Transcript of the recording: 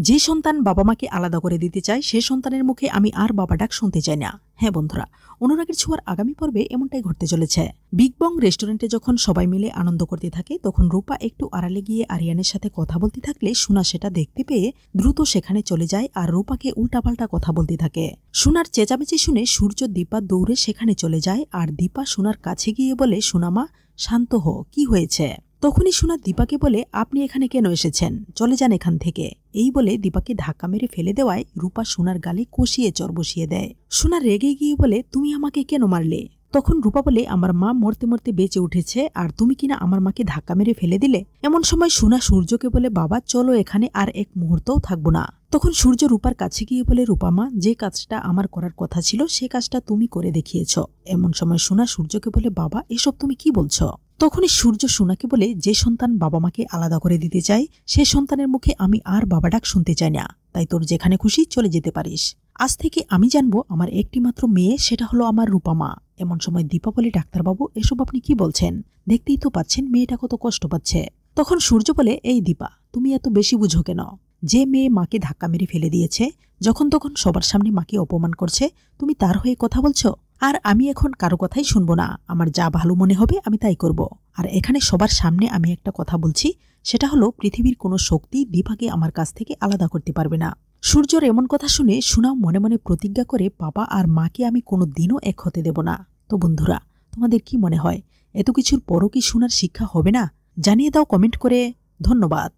যে সন্তান বাবা মাকে আলাদা করে দিতে চায় সে সন্তানের মুখে আমি আর বাবা ডাক শুনতে চাই না। হ্যাঁ বন্ধুরা, অনুরাগের ছোঁয়ার আগামী পর্বে এমনটাই ঘটতে চলেছে। বিগ বং রেস্টুরেন্টে যখন সবাই মিলে আনন্দ করতে থাকে তখন রূপা একটু আড়ালে গিয়ে আরিয়ানের সাথে কথা বলতে থাকলে সোনা সেটা দেখতে পেয়ে দ্রুত সেখানে চলে যায় আর রূপাকে উল্টাপাল্টা কথা বলতে থাকে। সোনার চেঁচামেচি শুনে সূর্য দীপা দৌড়ে সেখানে চলে যায় আর দীপা সোনার কাছে গিয়ে বলে, সোনামা শান্ত হো, কি হয়েছে? তখনই সোনা দীপাকে বলে, আপনি এখানে কেন এসেছেন? চলে যান এখান থেকে। এই বলে দীপাকে ধাক্কা মেরে ফেলে দেওয়ায় রূপা সোনার গালে কষিয়ে চর বসিয়ে দেয়। সোনা রেগে গিয়ে বলে, তুমি আমাকে কেন মারলে? তখন রূপা বলে, আমার মা মরতে মরতে বেঁচে উঠেছে আর তুমি কিনা আমার মাকে ধাক্কা মেরে ফেলে দিলে। এমন সময় সোনা সূর্যকে বলে, বাবা চলো এখানে আর এক মুহূর্তও থাকবো না। তখন সূর্য রূপার কাছে গিয়ে বলে, রূপা মা, যে কাজটা আমার করার কথা ছিল সে কাজটা তুমি করে দেখিয়েছ। এমন সময় সোনা সূর্যকে বলে, বাবা এসব তুমি কি বলছ? তখনই সূর্য সোনাকে বলে, যে সন্তান বাবা মাকে আলাদা করে দিতে চায় সে সন্তানের মুখে আমি আর বাবা ডাক শুনতে চাই না, তাই তোর যেখানে খুশি চলে যেতে পারিস। আজ থেকে আমি জানবো আমার একটি মাত্র মেয়ে, সেটা হলো আমার রূপা মা। এমন সময় দীপা বলে, ডাক্তারবাবু এসব আপনি কি বলছেন? দেখতেই তো পাচ্ছেন মেয়েটা কত কষ্ট পাচ্ছে। তখন সূর্য বলে, এই দীপা তুমি এত বেশি বুঝো কেন? যে মেয়ে মাকে ধাক্কা মেরে ফেলে দিয়েছে, যখন তখন সবার সামনে মাকে অপমান করছে, তুমি তার হয়ে কথা বলছো? আর আমি এখন কারো কথাই শুনবো না, আমার যা ভালো মনে হবে আমি তাই করব। আর এখানে সবার সামনে আমি একটা কথা বলছি, সেটা হলো পৃথিবীর কোনো শক্তি দীপাকে আমার কাছ থেকে আলাদা করতে পারবে না। সূর্যর এমন কথা শুনে সোনাও মনে মনে প্রতিজ্ঞা করে, বাবা আর মাকে আমি কোনো দিনও এক হতে দেব না। তো বন্ধুরা, তোমাদের কি মনে হয় এত কিছুর পরও কি সোনার শিক্ষা হবে না? জানিয়ে দাও কমেন্ট করে। ধন্যবাদ।